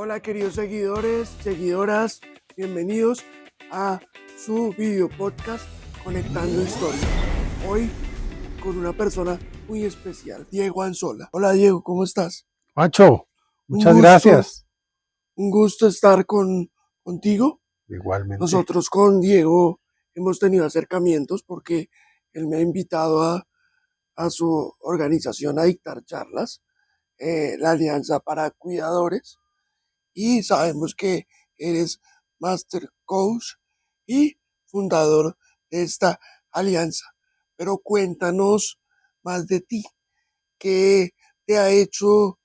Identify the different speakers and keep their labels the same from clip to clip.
Speaker 1: Hola queridos seguidores, seguidoras, bienvenidos a su video podcast Conectando Historias. Hoy con una persona muy especial, Diego Anzola. Hola Diego, ¿cómo estás?
Speaker 2: Macho, muchas gracias.
Speaker 1: Un gusto estar contigo.
Speaker 2: Igualmente.
Speaker 1: Nosotros con Diego hemos tenido acercamientos porque él me ha invitado a su organización a dictar charlas, la Alianza para Cuidadores. Y sabemos que eres Master Coach y fundador de esta alianza. Pero cuéntanos más de ti. ¿Qué te ha hecho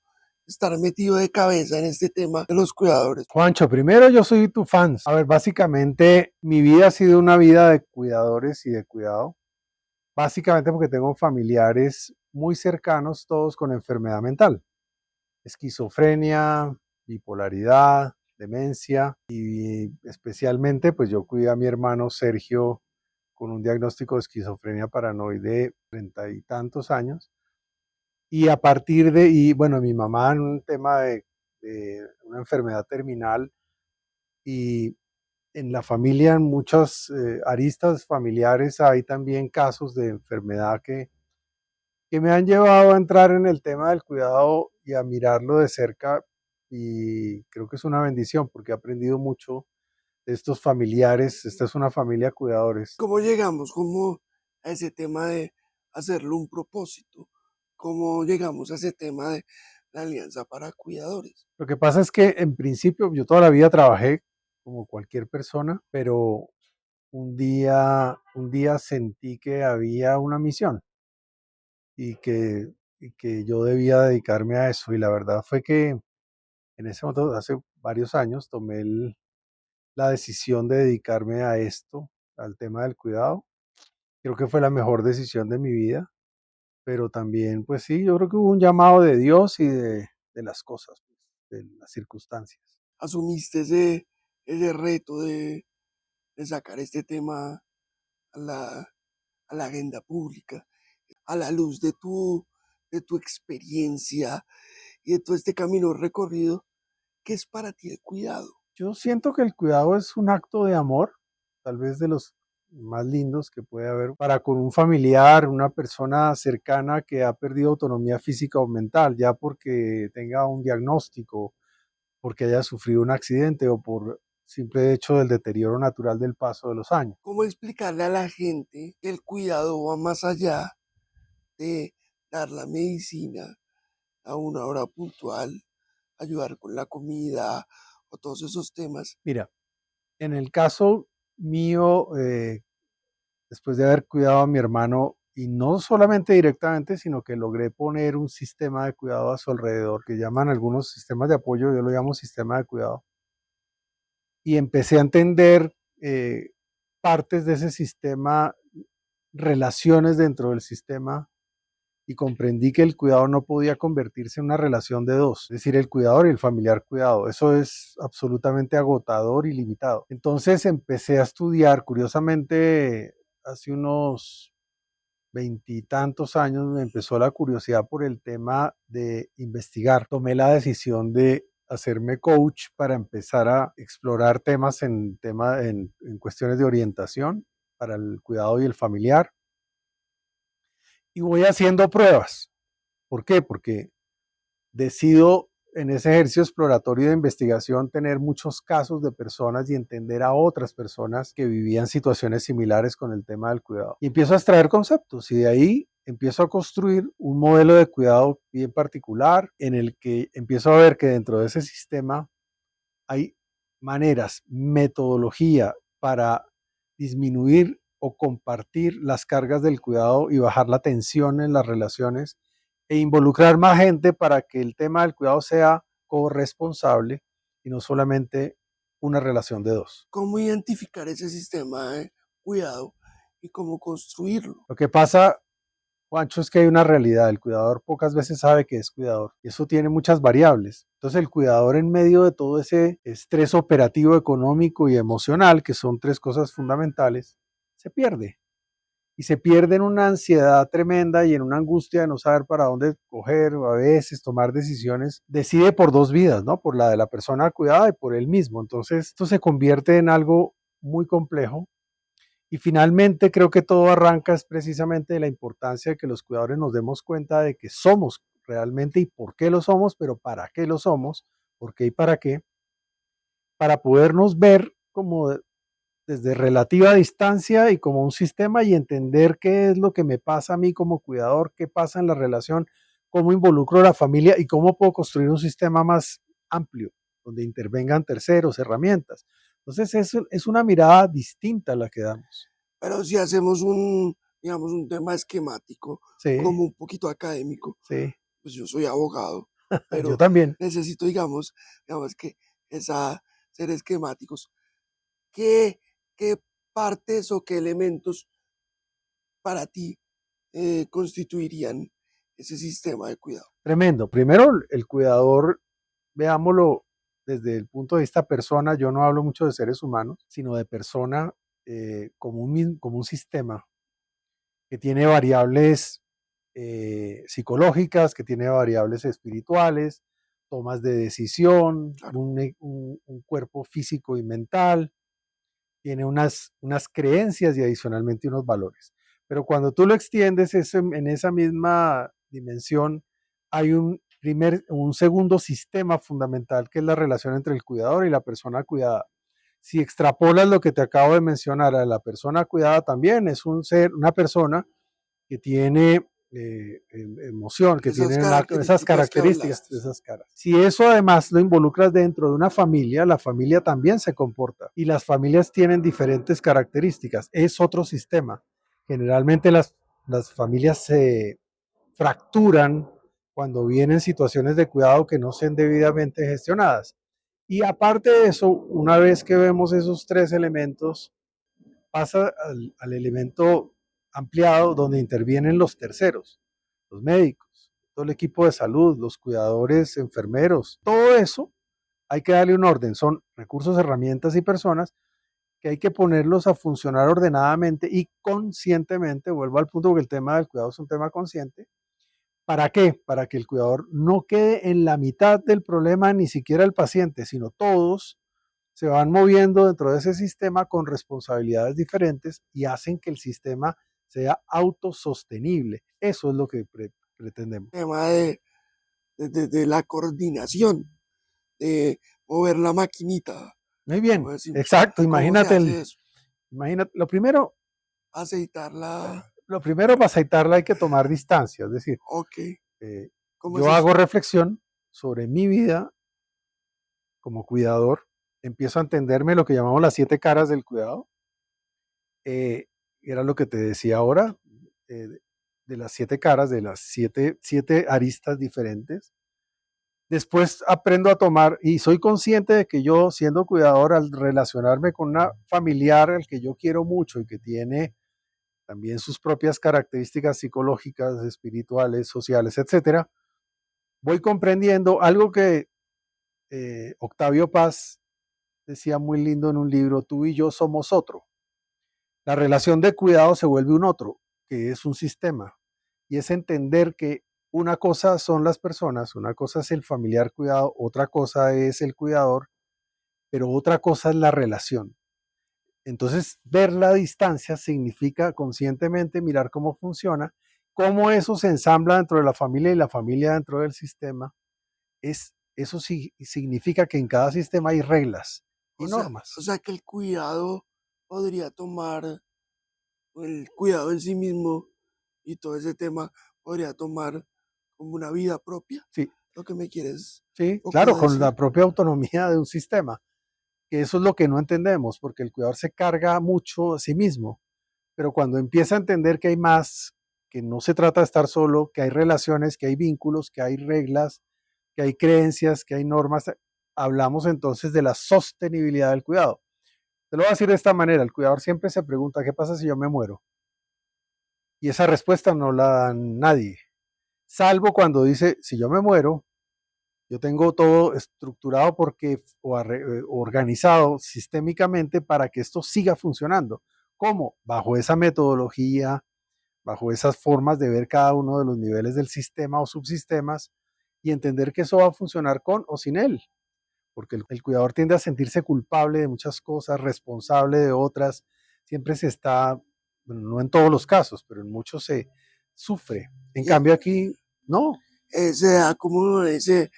Speaker 1: estar metido de cabeza en este tema de los cuidadores?
Speaker 2: Juancho, primero yo soy tu fan. A ver, básicamente mi vida ha sido una vida de cuidadores y de cuidado. Básicamente porque tengo familiares muy cercanos, todos con enfermedad mental. Esquizofrenia, bipolaridad, demencia y especialmente pues yo cuidé a mi hermano Sergio con un diagnóstico de esquizofrenia paranoide 30 y tantos años. Y a partir de, y bueno, mi mamá en un tema de una enfermedad terminal y en la familia, en muchas aristas familiares hay también casos de enfermedad que me han llevado a entrar en el tema del cuidado y a mirarlo de cerca y creo que es una bendición porque he aprendido mucho de estos familiares. Esta es una familia de cuidadores.
Speaker 1: ¿Cómo llegamos a ese tema de hacerlo un propósito? ¿Cómo llegamos a ese tema de la Alianza para Cuidadores?
Speaker 2: Lo que pasa es que en principio yo toda la vida trabajé como cualquier persona, pero un día sentí que había una misión y que yo debía dedicarme a eso. Y la verdad fue que en ese momento, hace varios años, tomé la decisión de dedicarme a esto, al tema del cuidado. Creo que fue la mejor decisión de mi vida, pero también, pues sí, yo creo que hubo un llamado de Dios y de las cosas, pues, de las circunstancias.
Speaker 1: ¿Asumiste ese reto de sacar este tema a a la agenda pública, a la luz de tu experiencia y de todo este camino recorrido? ¿Qué es para ti el cuidado?
Speaker 2: Yo siento que el cuidado es un acto de amor, tal vez de los más lindos que puede haber para con un familiar, una persona cercana que ha perdido autonomía física o mental, ya porque tenga un diagnóstico, porque haya sufrido un accidente o por simple hecho del deterioro natural del paso de los años.
Speaker 1: ¿Cómo explicarle a la gente que el cuidado va más allá de dar la medicina a una hora puntual, ayudar con la comida o todos esos temas?
Speaker 2: Mira, en el caso mío, después de haber cuidado a mi hermano, y no solamente directamente, sino que logré poner un sistema de cuidado a su alrededor, que llaman algunos sistemas de apoyo, yo lo llamo sistema de cuidado, y empecé a entender partes de ese sistema, relaciones dentro del sistema, y comprendí que el cuidado no podía convertirse en una relación de dos, es decir, el cuidador y el familiar cuidado. Eso es absolutamente agotador y limitado. Entonces empecé a estudiar, curiosamente, hace unos veintitantos años me empezó la curiosidad por el tema de investigar. Tomé la decisión de hacerme coach para empezar a explorar temas en cuestiones de orientación para el cuidado y el familiar. Y voy haciendo pruebas. ¿Por qué? Porque decido en ese ejercicio exploratorio de investigación tener muchos casos de personas y entender a otras personas que vivían situaciones similares con el tema del cuidado. Y empiezo a extraer conceptos y de ahí empiezo a construir un modelo de cuidado bien particular en el que empiezo a ver que dentro de ese sistema hay maneras, metodología para disminuir o compartir las cargas del cuidado y bajar la tensión en las relaciones e involucrar más gente para que el tema del cuidado sea corresponsable y no solamente una relación de dos.
Speaker 1: ¿Cómo identificar ese sistema de cuidado y cómo construirlo?
Speaker 2: Lo que pasa, Juancho, es que hay una realidad. El cuidador pocas veces sabe que es cuidador y eso tiene muchas variables. Entonces el cuidador, en medio de todo ese estrés operativo, económico y emocional, que son tres cosas fundamentales, se pierde y se pierde en una ansiedad tremenda y en una angustia de no saber para dónde coger o a veces tomar decisiones, decide por dos vidas, ¿no? Por la de la persona cuidada y por él mismo. Entonces, esto se convierte en algo muy complejo y finalmente creo que todo arranca es precisamente de la importancia de que los cuidadores nos demos cuenta de que somos realmente y por qué lo somos, pero para qué lo somos, por qué y para qué, para podernos ver como desde relativa distancia y como un sistema y entender qué es lo que me pasa a mí como cuidador, qué pasa en la relación, cómo involucro a la familia y cómo puedo construir un sistema más amplio, donde intervengan terceros, herramientas. Entonces es una mirada distinta a la que damos.
Speaker 1: Pero si hacemos un, digamos, un tema esquemático,
Speaker 2: Sí,
Speaker 1: como un poquito académico,
Speaker 2: sí,
Speaker 1: pues yo soy abogado,
Speaker 2: yo
Speaker 1: pero
Speaker 2: también.
Speaker 1: necesito, digamos que esa, ser esquemáticos. ¿Qué, qué partes o qué elementos para ti constituirían ese sistema de cuidado?
Speaker 2: Tremendo. Primero, el cuidador, veámoslo desde el punto de vista persona, yo no hablo mucho de seres humanos, sino de persona como un sistema que tiene variables psicológicas, que tiene variables espirituales, tomas de decisión,
Speaker 1: Claro,
Speaker 2: un cuerpo físico y mental, tiene unas creencias y adicionalmente unos valores. Pero cuando tú lo extiendes en esa misma dimensión, hay un segundo sistema fundamental que es la relación entre el cuidador y la persona cuidada. Si extrapolas lo que te acabo de mencionar a la persona cuidada también, es un ser, una persona que tiene emoción, que
Speaker 1: esas
Speaker 2: tiene esas
Speaker 1: características que
Speaker 2: características,
Speaker 1: hablaste.
Speaker 2: esas caras. Si eso además lo involucras dentro de una familia, la familia también se comporta y las familias tienen diferentes características. Es otro sistema. Generalmente las familias se fracturan cuando vienen situaciones de cuidado que no sean debidamente gestionadas. Y aparte de eso, una vez que vemos esos tres elementos, pasa al elemento ampliado donde intervienen los terceros, los médicos, todo el equipo de salud, los cuidadores, enfermeros, todo eso hay que darle un orden, son recursos, herramientas y personas que hay que ponerlos a funcionar ordenadamente y conscientemente, vuelvo al punto porque el tema del cuidado es un tema consciente. ¿Para qué? Para que el cuidador no quede en la mitad del problema ni siquiera el paciente, sino todos se van moviendo dentro de ese sistema con responsabilidades diferentes y hacen que el sistema sea autosostenible. Eso es lo que pretendemos.
Speaker 1: Tema de la coordinación, de mover la maquinita,
Speaker 2: Muy
Speaker 1: como
Speaker 2: bien,
Speaker 1: decimos.
Speaker 2: exacto.
Speaker 1: ¿Cómo se hace eso?
Speaker 2: Imagínate,
Speaker 1: Aceitarla.
Speaker 2: lo primero para aceitarla hay que tomar distancia. Es decir,
Speaker 1: Ok.
Speaker 2: eh,
Speaker 1: ¿Cómo es
Speaker 2: yo
Speaker 1: eso?
Speaker 2: hago reflexión sobre mi vida como cuidador, empiezo a entenderme lo que llamamos las 7 caras del cuidado. Eh, Era lo que te decía ahora, eh, de las 7 caras, de las siete aristas diferentes. Después aprendo a tomar y soy consciente de que yo, siendo cuidador, al relacionarme con una familiar al que yo quiero mucho y que tiene también sus propias características psicológicas, espirituales, sociales, etcétera, voy comprendiendo algo que Octavio Paz decía muy lindo en un libro: tú y yo somos otro. La relación de cuidado se vuelve un otro, que es un sistema, y es entender que una cosa son las personas, una cosa es el familiar cuidado, otra cosa es el cuidador, pero otra cosa es la relación. Entonces, ver la distancia significa conscientemente mirar cómo funciona, cómo eso se ensambla dentro de la familia y la familia dentro del sistema. Eso sí, significa que en cada sistema hay reglas y
Speaker 1: O
Speaker 2: normas.
Speaker 1: sea que el cuidado podría tomar, el cuidado en sí mismo y todo ese tema podría tomar como una vida propia,
Speaker 2: Sí,
Speaker 1: lo que me quieres
Speaker 2: sí,
Speaker 1: un poco
Speaker 2: claro, con
Speaker 1: decir.
Speaker 2: la propia autonomía de un sistema, que eso es lo que no entendemos, porque el cuidador se carga mucho a sí mismo, pero cuando empieza a entender que hay más, que no se trata de estar solo, que hay relaciones, que hay vínculos, que hay reglas, que hay creencias, que hay normas, hablamos entonces de la sostenibilidad del cuidado. Te lo voy a decir de esta manera: el cuidador siempre se pregunta, ¿qué pasa si yo me muero? Y esa respuesta no la da nadie, salvo cuando dice, si yo me muero, yo tengo todo estructurado organizado sistémicamente para que esto siga funcionando. ¿Cómo? Bajo esa metodología, bajo esas formas de ver cada uno de los niveles del sistema o subsistemas y entender que eso va a funcionar con o sin él, porque el cuidador tiende a sentirse culpable de muchas cosas, responsable de otras, siempre se está, bueno, no en todos los casos, pero en muchos se sufre. En
Speaker 1: Y
Speaker 2: cambio aquí, no.
Speaker 1: se da como ese,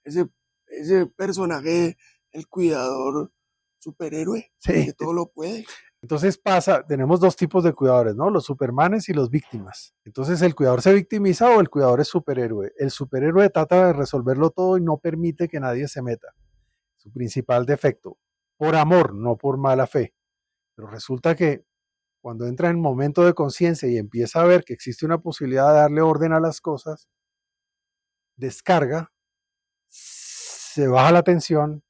Speaker 1: ese personaje, el cuidador superhéroe,
Speaker 2: Sí.
Speaker 1: que todo lo puede.
Speaker 2: Entonces pasa, tenemos dos tipos de cuidadores, ¿no? Los supermanes y los víctimas. Entonces el cuidador se victimiza o el cuidador es superhéroe. El superhéroe trata de resolverlo todo y no permite que nadie se meta. Su principal defecto, por amor, no por mala fe. Pero resulta que cuando entra en momento de conciencia y empieza a ver que existe una posibilidad de darle orden a las cosas, descarga, se baja la tensión,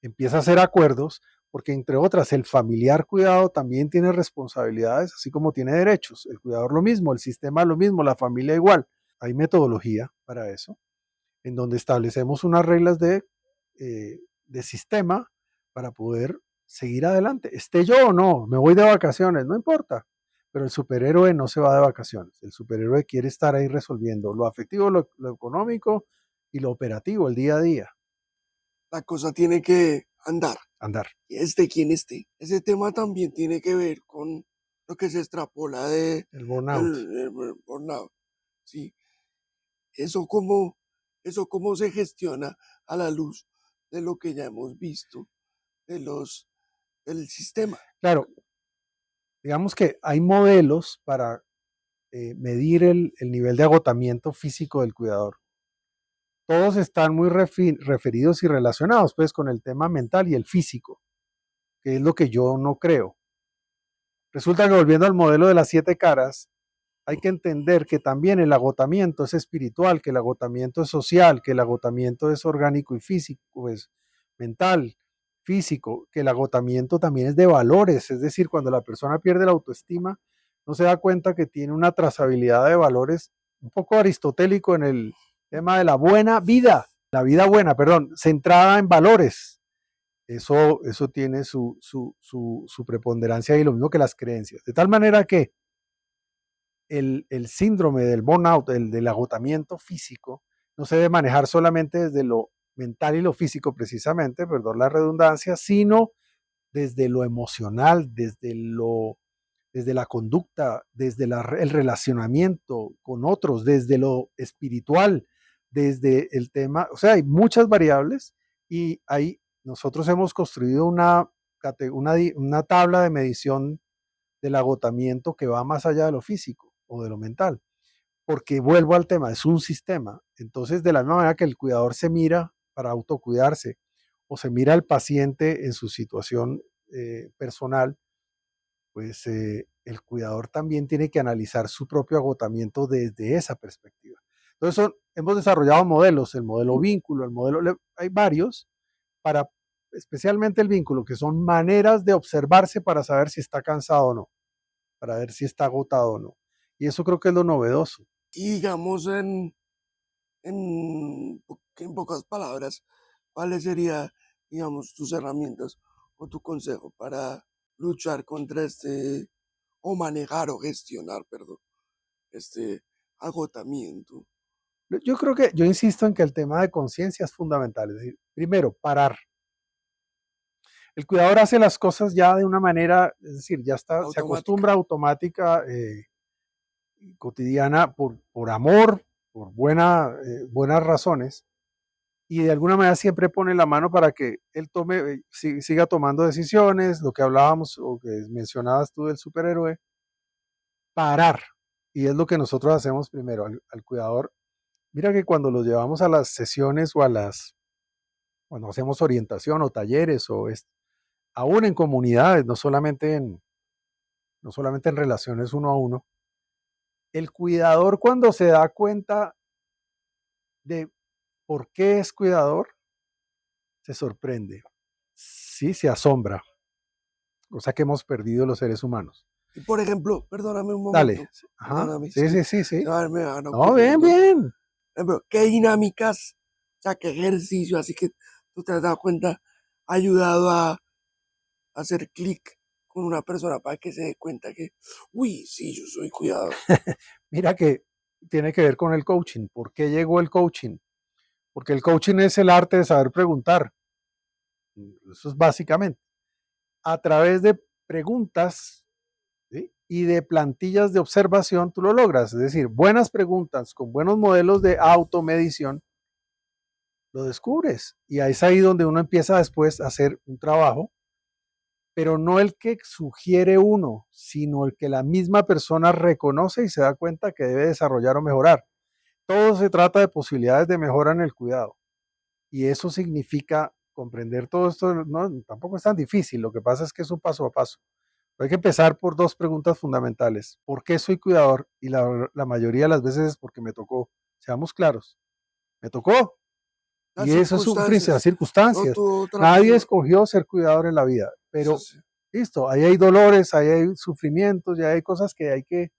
Speaker 2: empieza a hacer acuerdos, porque entre otras el familiar cuidado también tiene responsabilidades, así como tiene derechos. El cuidador lo mismo, el sistema lo mismo, la familia igual. Hay metodología para eso, en donde establecemos unas reglas de sistema para poder seguir adelante. Esté yo o no, me voy de vacaciones, no importa. Pero el superhéroe no se va de vacaciones. El superhéroe quiere estar ahí resolviendo lo afectivo, lo económico y lo operativo, el día a día.
Speaker 1: La cosa tiene que andar,
Speaker 2: Andar.
Speaker 1: quien esté. Ese tema también tiene que ver con lo que se extrapola de
Speaker 2: El burnout.
Speaker 1: el burnout. ¿Sí? Eso cómo se gestiona a la luz de lo que ya hemos visto de del sistema.
Speaker 2: Claro, digamos que hay modelos para medir el nivel de agotamiento físico del cuidador. Todos están muy referidos y relacionados pues con el tema mental y el físico, que es lo que yo no creo. Resulta que volviendo al modelo de las 7 caras, hay que entender que también el agotamiento es espiritual, que el agotamiento es social, que el agotamiento es orgánico y físico, pues mental, físico, que el agotamiento también es de valores, es decir, cuando la persona pierde la autoestima, no se da cuenta que tiene una trazabilidad de valores un poco aristotélico en el tema de la buena vida, la vida buena, perdón, centrada en valores. Eso tiene su preponderancia y lo mismo que las creencias. De tal manera que el síndrome del burnout, del agotamiento físico, no se debe manejar solamente desde lo mental y lo físico precisamente, perdón la redundancia, sino desde lo emocional, desde la conducta, desde el relacionamiento con otros, desde lo espiritual, desde el tema, o sea, hay muchas variables y ahí nosotros hemos construido una tabla de medición del agotamiento que va más allá de lo físico o de lo mental. Porque vuelvo al tema, es un sistema. Entonces, de la misma manera que el cuidador se mira para autocuidarse o se mira al paciente en su situación personal, pues el cuidador también tiene que analizar su propio agotamiento desde esa perspectiva. Entonces, hemos desarrollado modelos, el modelo vínculo, hay varios, para especialmente el vínculo, que son maneras de observarse para saber si está cansado o no, para ver si está agotado o no. Y eso creo que es lo novedoso.
Speaker 1: Y digamos en pocas palabras, ¿cuáles serían, digamos, tus herramientas o tu consejo para luchar contra o manejar o gestionar, perdón, este agotamiento?
Speaker 2: Yo creo que, yo insisto en que el tema de conciencia es fundamental. Es decir, primero, parar. El cuidador hace las cosas ya de una manera, es decir, ya está, se
Speaker 1: Automática.
Speaker 2: acostumbra automática, cotidiana, por amor, por buenas razones, y de alguna manera siempre pone la mano para que él siga tomando decisiones, lo que hablábamos o que mencionabas tú del superhéroe, parar. Y es lo que nosotros hacemos primero al cuidador. Mira que cuando lo llevamos a las sesiones o cuando hacemos orientación o talleres aún en comunidades, no solamente en relaciones uno a uno, el cuidador cuando se da cuenta de por qué es cuidador, se sorprende, sí, se asombra, cosa que hemos perdido los seres humanos.
Speaker 1: Y por ejemplo, perdóname un
Speaker 2: Dale,
Speaker 1: momento,
Speaker 2: ajá,
Speaker 1: perdóname, es
Speaker 2: sí,
Speaker 1: que
Speaker 2: sí, sí, sí.
Speaker 1: me van
Speaker 2: No, bien,
Speaker 1: ocurriendo.
Speaker 2: bien.
Speaker 1: Por ejemplo, ¿qué dinámicas, o sea, qué ejercicio, así que tú te has dado cuenta, ha ayudado a hacer clic con una persona para que se dé cuenta que, uy, sí, yo soy cuidador?
Speaker 2: Mira que tiene que ver con el coaching. ¿Por qué llegó el coaching? Porque el coaching es el arte de saber preguntar. Eso es básicamente. A través de preguntas, ¿sí?, y de plantillas de observación, tú lo logras. Es decir, buenas preguntas con buenos modelos de automedición, lo descubres. Y ahí es ahí donde uno empieza después a hacer un trabajo, pero no el que sugiere uno, sino el que la misma persona reconoce y se da cuenta que debe desarrollar o mejorar. Todo se trata de posibilidades de mejora en el cuidado. Y eso significa comprender todo esto. No, tampoco es tan difícil. Lo que pasa es que es un paso a paso. Hay que empezar por dos preguntas fundamentales. ¿Por qué soy cuidador? Y la mayoría de las veces es porque me tocó. Seamos claros. Me tocó.
Speaker 1: Las
Speaker 2: Y eso es las
Speaker 1: circunstancias, no
Speaker 2: circunstancias.
Speaker 1: tuvo otra
Speaker 2: Nadie
Speaker 1: opción.
Speaker 2: escogió ser cuidador en la vida.
Speaker 1: Sí,
Speaker 2: Pero
Speaker 1: sí.
Speaker 2: listo, ahí hay dolores, ahí hay sufrimientos, ya hay cosas que hay que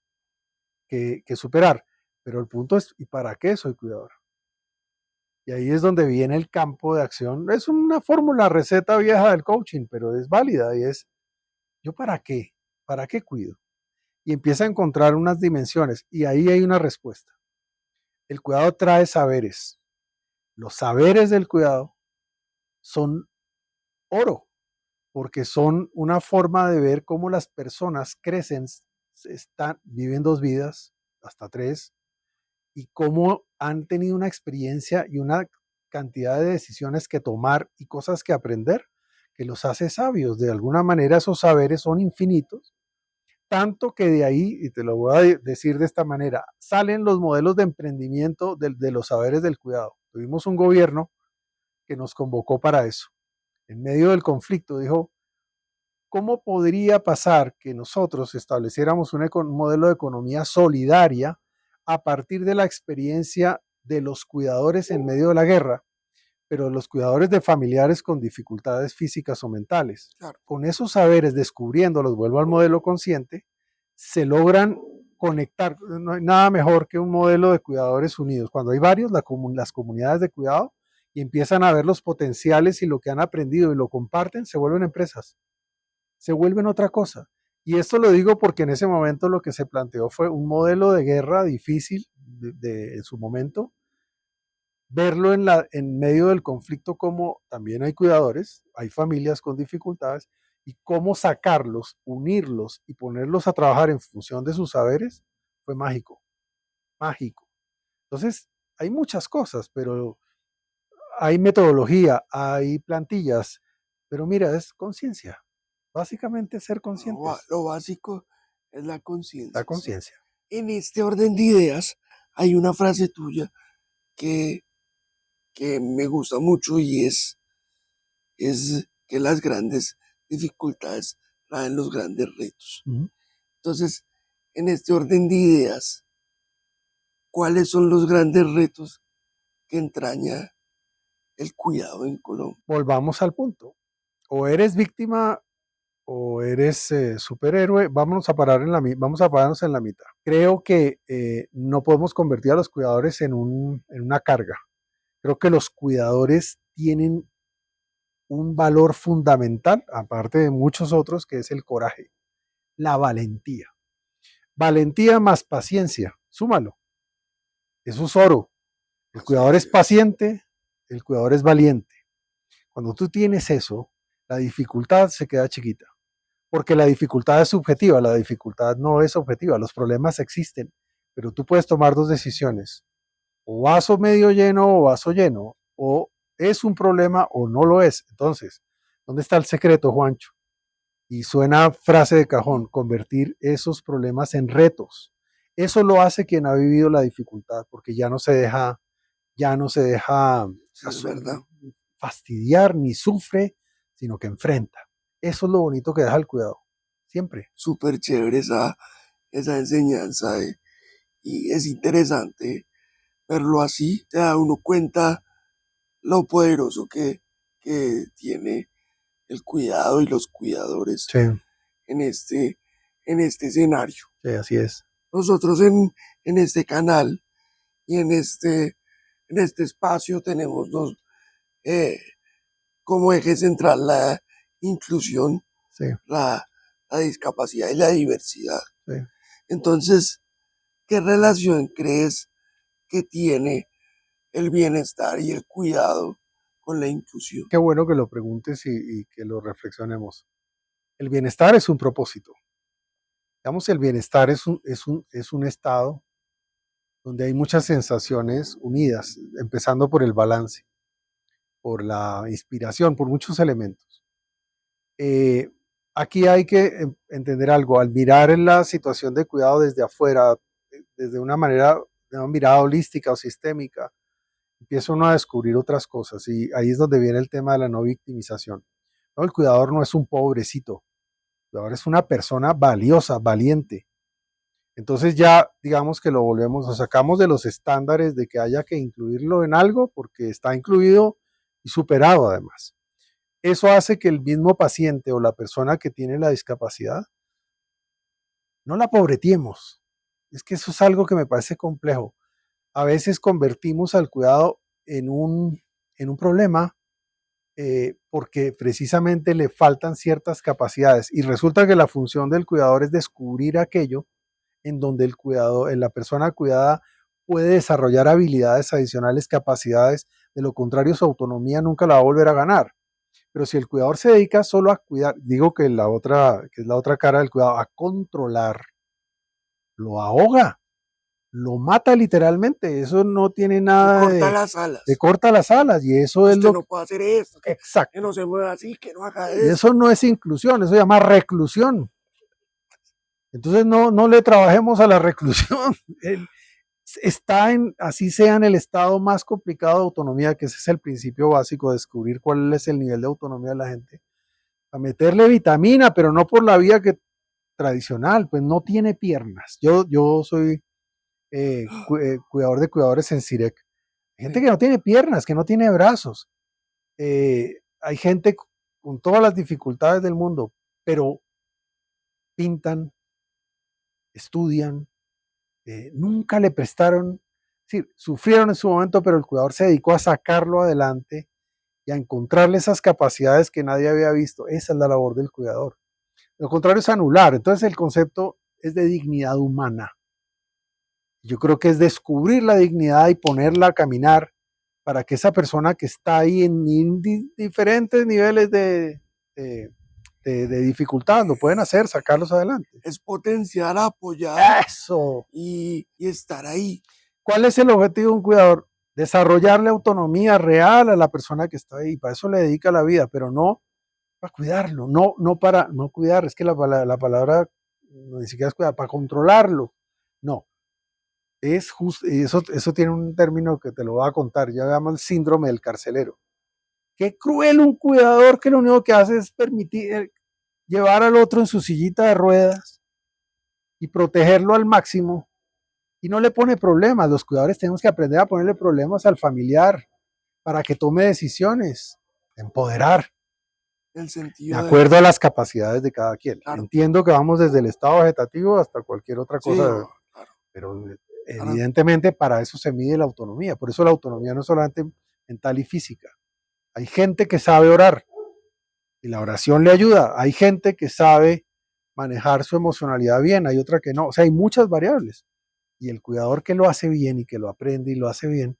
Speaker 2: superar. Pero el punto es, ¿y para qué soy cuidador? Y ahí es donde viene el campo de acción. Es una fórmula, receta vieja del coaching, pero es válida y es, ¿yo para qué? ¿Para qué cuido? Y empieza a encontrar unas dimensiones y ahí hay una respuesta. El cuidado trae saberes. Los saberes del cuidado son oro, porque son una forma de ver cómo las personas crecen, viven 2 vidas, hasta 3, y cómo han tenido una experiencia y una cantidad de decisiones que tomar y cosas que aprender que los hace sabios. De alguna manera esos saberes son infinitos, tanto que de ahí, y te lo voy a decir de esta manera, salen los modelos de emprendimiento de los saberes del cuidado. Tuvimos un gobierno que nos convocó para eso. En medio del conflicto dijo, ¿cómo podría pasar que nosotros estableciéramos un modelo de economía solidaria a partir de la experiencia de los cuidadores en medio de la guerra, pero los cuidadores de familiares con dificultades físicas o mentales?
Speaker 1: Claro.
Speaker 2: Con esos saberes, descubriéndolos, vuelvo al modelo consciente, se logran conectar. No hay nada mejor que un modelo de cuidadores unidos. Cuando hay varios, las comunidades de cuidado, y empiezan a ver los potenciales y lo que han aprendido y lo comparten, se vuelven empresas, se vuelven otra cosa. Y esto lo digo porque en ese momento lo que se planteó fue un modelo de guerra difícil en su momento, verlo en medio del conflicto como también hay cuidadores, hay familias con dificultades, y cómo sacarlos, unirlos y ponerlos a trabajar en función de sus saberes, fue mágico, mágico. Entonces, hay muchas cosas, pero hay metodología, hay plantillas, pero mira, es conciencia. Básicamente ser conscientes,
Speaker 1: Lo básico es la
Speaker 2: la
Speaker 1: conciencia, ¿sí?
Speaker 2: conciencia.
Speaker 1: En este orden de ideas hay una frase tuya que, que me gusta mucho y es que las grandes dificultades traen los grandes retos. Entonces, en este orden de ideas, ¿cuáles son los grandes retos que entraña el cuidado en Colombia?
Speaker 2: Volvamos al punto. O eres víctima o eres superhéroe. Vamos a pararnos en la mitad. Creo que no podemos convertir a los cuidadores en una carga. Creo que los cuidadores tienen un valor fundamental, aparte de muchos otros, que es el coraje, la valentía. Valentía más paciencia, súmalo. Eso es oro. El cuidador es paciente, el cuidador es valiente. Cuando tú tienes eso, la dificultad se queda chiquita, porque la dificultad es subjetiva, la dificultad no es objetiva, los problemas existen, pero tú puedes tomar dos decisiones, o vaso medio lleno o vaso lleno, o es un problema o no lo es. Entonces, ¿dónde está el secreto, Juancho? Y suena frase de cajón, convertir esos problemas en retos. Eso lo hace quien ha vivido la dificultad, porque ya no se deja
Speaker 1: Sí, es verdad.
Speaker 2: fastidiar ni sufre, sino que enfrenta. Eso es lo bonito que deja el cuidado, siempre.
Speaker 1: Súper chévere esa enseñanza y es interesante verlo así. Se da uno cuenta lo poderoso que tiene el cuidado y los cuidadores
Speaker 2: Sí,
Speaker 1: en en este escenario.
Speaker 2: sí, así es.
Speaker 1: Nosotros en este canal y en este espacio tenemos eh, como eje central la inclusión,
Speaker 2: Sí.
Speaker 1: la la discapacidad y la diversidad.
Speaker 2: Sí.
Speaker 1: Entonces, ¿qué relación crees que tiene el bienestar y el cuidado con la inclusión?
Speaker 2: Qué bueno que lo preguntes y que lo reflexionemos. El bienestar es un propósito. Digamos, el bienestar es un estado donde hay muchas sensaciones unidas, empezando por el balance, por la inspiración, por muchos elementos. Eh, Aquí hay que entender algo, al mirar en la situación de cuidado desde afuera, desde una manera, de una mirada holística o sistémica, empieza uno a descubrir otras cosas y ahí es donde viene el tema de la no victimización. No, el cuidador no es un pobrecito, el cuidador es una persona valiosa, valiente. Entonces ya digamos que lo volvemos, lo sacamos de los estándares de que haya que incluirlo en algo porque está incluido y superado además. Eso hace que el mismo paciente o la persona que tiene la discapacidad no la pobretiemos. Es que eso es algo que me parece complejo. A veces convertimos al cuidado en un problema porque precisamente le faltan ciertas capacidades y resulta que la función del cuidador es descubrir aquello en donde el cuidado, en la persona cuidada puede desarrollar habilidades adicionales, capacidades, de lo contrario su autonomía nunca la va a volver a ganar. Pero si el cuidador se dedica solo a cuidar, digo que que es la otra cara del cuidado, a controlar, lo ahoga, lo mata literalmente. Eso no tiene
Speaker 1: Le
Speaker 2: nada
Speaker 1: corta las
Speaker 2: de
Speaker 1: alas.
Speaker 2: corta las alas y eso es
Speaker 1: Usted
Speaker 2: lo
Speaker 1: no puede hacer esto, que
Speaker 2: exacto.
Speaker 1: no se mueva así, que no haga
Speaker 2: Y eso
Speaker 1: esto.
Speaker 2: no es inclusión, eso se llama reclusión. Entonces no le trabajemos a la reclusión. Está en, así sea en el estado más complicado de autonomía, que ese es el principio básico, descubrir cuál es el nivel de autonomía de la gente, a meterle vitamina, pero no por la vía que tradicional, pues no tiene piernas. Yo soy cuidador de cuidadores en CIREC. Hay gente
Speaker 1: Sí.
Speaker 2: que no tiene piernas, que no tiene brazos. Hay gente con todas las dificultades del mundo, pero pintan, estudian, nunca le prestaron, sí, sufrieron en su momento, pero el cuidador se dedicó a sacarlo adelante y a encontrarle esas capacidades que nadie había visto. Esa es la labor del cuidador. Lo contrario es anular. Entonces el concepto es de dignidad humana. Yo creo que es descubrir la dignidad y ponerla a caminar para que esa persona que está ahí en diferentes niveles de dificultad lo pueden hacer, sacarlos adelante.
Speaker 1: Es potenciar, apoyar
Speaker 2: Eso.
Speaker 1: y estar ahí.
Speaker 2: ¿Cuál es el objetivo de un cuidador? Desarrollarle autonomía real a la persona que está ahí. Para eso le dedica la vida, pero no para cuidarlo, no para no cuidar. Es que la palabra ni siquiera es cuidar, para controlarlo. No, es justo, y eso tiene un término que te lo voy a contar, ya llama el síndrome del carcelero. Qué cruel un cuidador que lo único que hace es permitir llevar al otro en su sillita de ruedas y protegerlo al máximo y no le pone problemas. Los cuidadores tenemos que aprender a ponerle problemas al familiar para que tome decisiones, empoderar,
Speaker 1: El
Speaker 2: de
Speaker 1: sentido de,
Speaker 2: acuerdo a las capacidades de cada quien.
Speaker 1: claro,
Speaker 2: Entiendo que vamos desde el estado vegetativo hasta cualquier otra
Speaker 1: sí,
Speaker 2: cosa,
Speaker 1: claro.
Speaker 2: pero
Speaker 1: Claro.
Speaker 2: evidentemente para eso se mide la autonomía. Por eso la autonomía no es solamente mental y física. Hay gente que sabe orar y la oración le ayuda. Hay gente que sabe manejar su emocionalidad bien, hay otra que no. O sea, hay muchas variables. Y el cuidador que lo hace bien y que lo aprende y lo hace bien,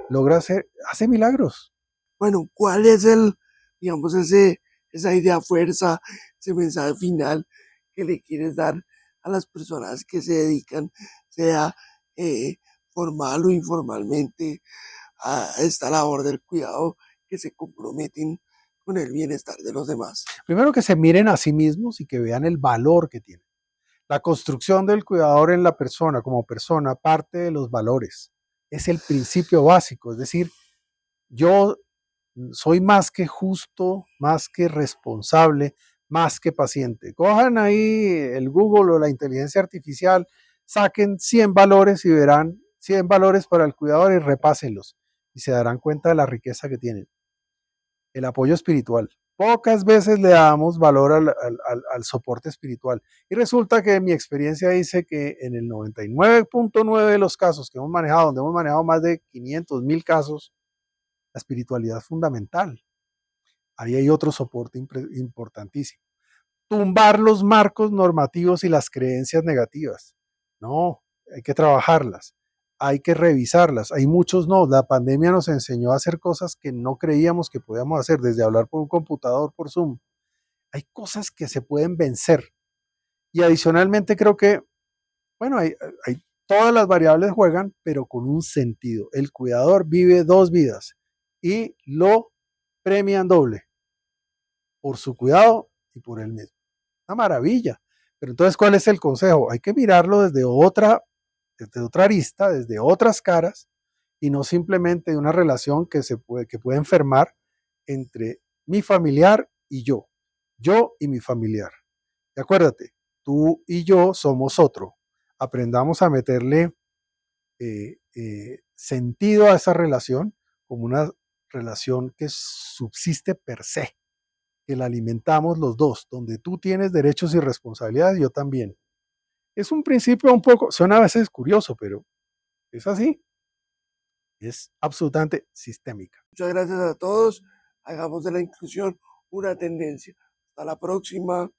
Speaker 2: logra hacer, hace milagros.
Speaker 1: Bueno, ¿cuál es digamos, esa idea fuerza, ese mensaje final que le quieres dar a las personas que se dedican, sea eh, formal o informalmente, a esta labor del cuidado, que se comprometen con el bienestar de los demás?
Speaker 2: Primero que se miren a sí mismos y que vean el valor que tienen. La construcción del cuidador en la persona como persona parte de los valores. Es el principio básico, es decir, yo soy más que justo, más que responsable, más que paciente. Cojan ahí el Google o la inteligencia artificial, saquen 100 valores y verán 100 valores para el cuidador y repásenlos y se darán cuenta de la riqueza que tienen. El apoyo espiritual. Pocas veces le damos valor al soporte espiritual. Y resulta que mi experiencia dice que en el 99.9 de los casos que hemos manejado, donde hemos manejado más de 500, 1000 casos, la espiritualidad es fundamental. Ahí hay otro soporte importantísimo. tumbar los marcos normativos y las creencias negativas. No, hay que trabajarlas, hay que revisarlas. Hay muchos no. La pandemia nos enseñó a hacer cosas que no creíamos que podíamos hacer, desde hablar por un computador, por Zoom. Hay cosas que se pueden vencer. Y adicionalmente creo que, bueno, hay todas las variables juegan, pero con un sentido. El cuidador vive dos vidas y lo premian doble por su cuidado y por él mismo. Una maravilla. Pero entonces, ¿cuál es el consejo? Hay que mirarlo desde otra arista, desde otras caras, y no simplemente de una relación que puede enfermar entre mi familiar y yo y mi familiar. Y acuérdate, tú y yo somos otro. Aprendamos a meterle sentido a esa relación como una relación que subsiste per se, que la alimentamos los dos, donde tú tienes derechos y responsabilidades, yo también. Es un principio un poco, suena a veces curioso, pero es así, es absolutamente sistémica.
Speaker 1: Muchas gracias a todos. Hagamos de la inclusión una tendencia. Hasta la próxima.